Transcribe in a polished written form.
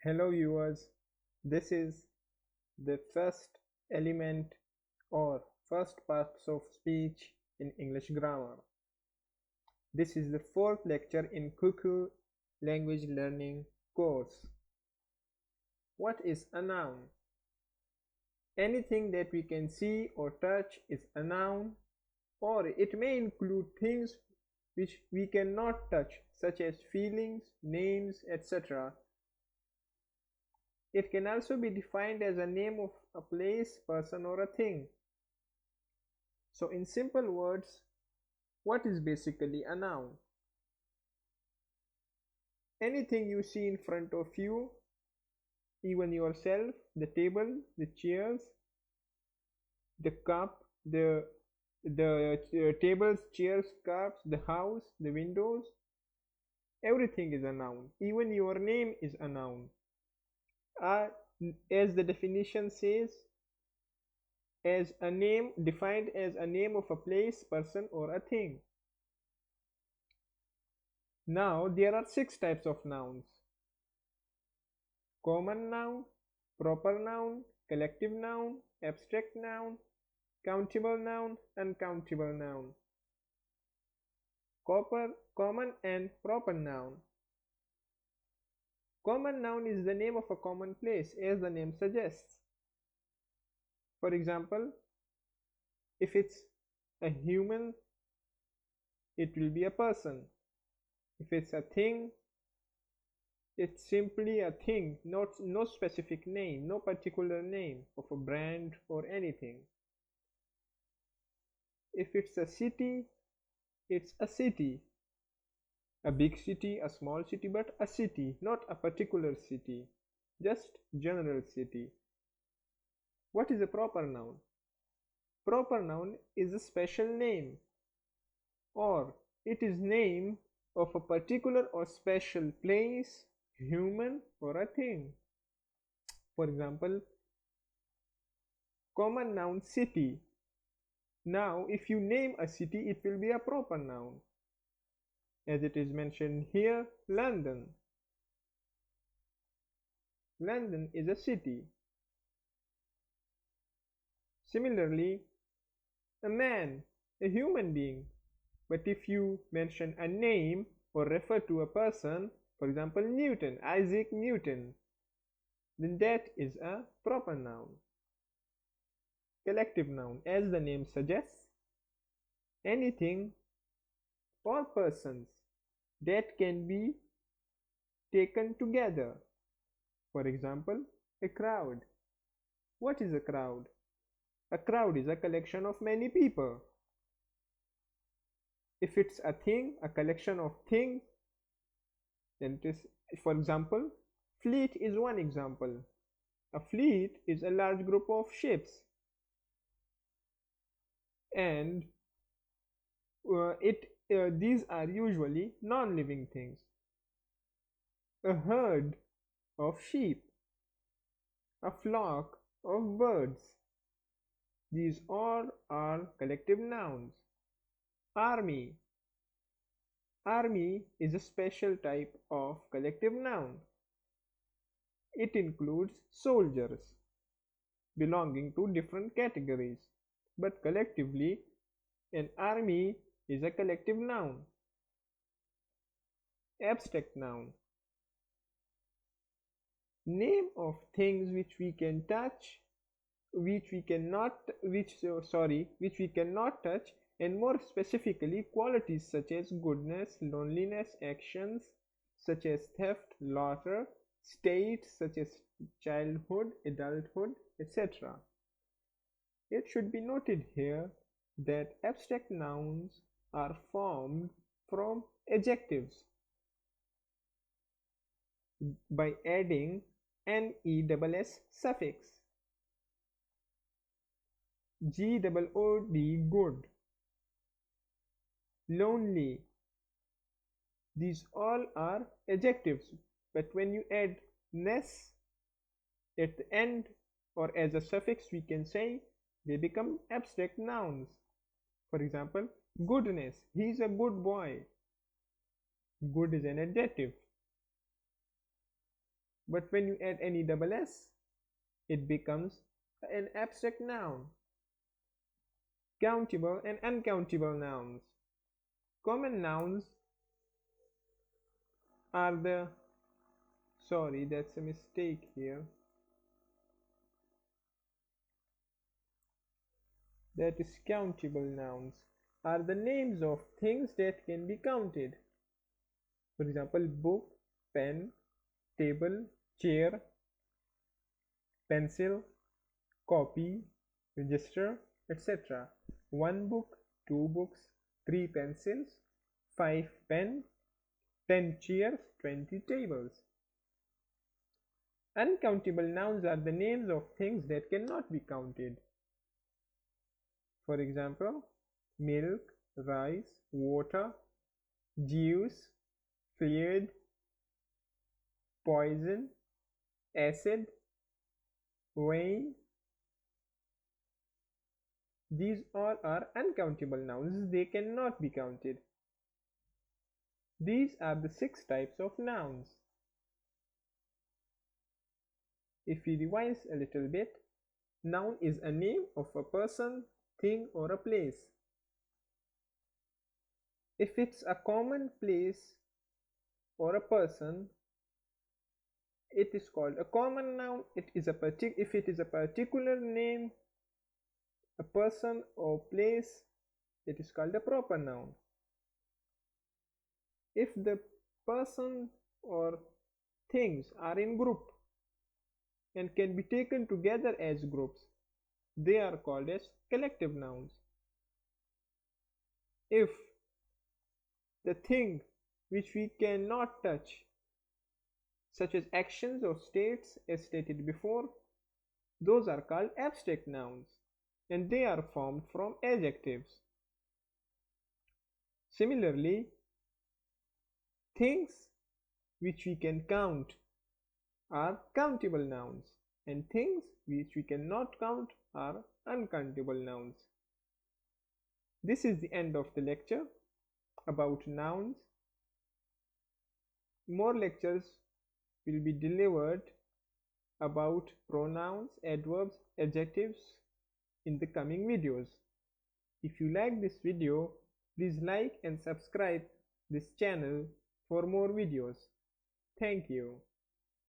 Hello viewers, this is the first element or first parts of speech in English grammar. This is the fourth lecture in Cuckoo language learning course. What is a noun? Anything that we can see or touch is a noun, or it may include things which we cannot touch, such as feelings, names, etc. It can also be defined as a name of a place, person, or a thing. So in simple words, what is basically a noun? Anything you see in front of you, even yourself, the table, the chairs, the cup, the tables, chairs, cups, the house, the windows, everything is a noun. Even your name is a noun. As the definition says, as a name defined as a name of a place, person, or a thing. Now there are 6 types of nouns: common noun, proper noun, collective noun, abstract noun, countable noun, uncountable noun. Common and proper noun. Common noun is the name of a common place, as the name suggests. For example, if it's a human, it will be a person. If it's a thing, it's simply a thing, no specific name, no particular name of a brand or anything. If it's a city, it's a city. A big city, a small city, but a city, not a particular city, just general city. What is a proper noun? Proper noun is a special name, or it is name of a particular or special place, human, or a thing. For example, common noun city. Now if you name a city, it will be a proper noun, as it is mentioned here, London. London is a city. Similarly, a man, a human being. But if you mention a name or refer to a person, for example Newton, Isaac Newton, then that is a proper noun. Collective noun, as the name suggests, anything or persons that can be taken together. For example, a crowd. What is a crowd? A crowd is a collection of many people. If it's a thing, a collection of things, then it is, for example, fleet is one example. A fleet is a large group of ships, and these are usually non-living things. A herd of sheep, a flock of birds. These all are collective nouns. Army. Army is a special type of collective noun. It includes soldiers belonging to different categories, but collectively an army is a collective noun. Abstract noun. Name of things which we can touch, which we cannot touch, and more specifically qualities such as goodness, loneliness, actions such as theft, laughter, states such as childhood, adulthood, etc. It should be noted here that abstract nouns are formed from adjectives by adding NESS suffix. GOOD, good. Lonely. These all are adjectives, but when you add ness at the end or as a suffix, we can say they become abstract nouns. For example, goodness. He is a good boy. Good is an adjective. But when you add any double s, it becomes an abstract noun. Countable and uncountable nouns. Common nouns are the, sorry, that's a mistake here. That is, countable nouns are the names of things that can be counted. For example, book, pen, table, chair, pencil, copy, register, etc. One book, two books, three pencils, 5 pens, 10 chairs, 20 tables. Uncountable nouns are the names of things that cannot be counted. For example, milk, rice, water, juice, fluid, poison, acid, rain. These all are uncountable nouns. They cannot be counted. These are the 6 types of nouns. If we revise a little bit, noun is a name of a person, thing, or a place. If it's a common place or a person, it is called a common noun. If it is a particular name, a person or place, it is called a proper noun. If the person or things are in group and can be taken together as groups, they are called as collective nouns. If the thing which we cannot touch, such as actions or states as stated before, those are called abstract nouns, and they are formed from adjectives. Similarly, things which we can count are countable nouns, and things which we cannot count are uncountable nouns. This is the end of the lecture about nouns. More lectures will be delivered about pronouns, adverbs, adjectives in the coming videos. If you like this video, please like and subscribe this channel for more videos. Thank you.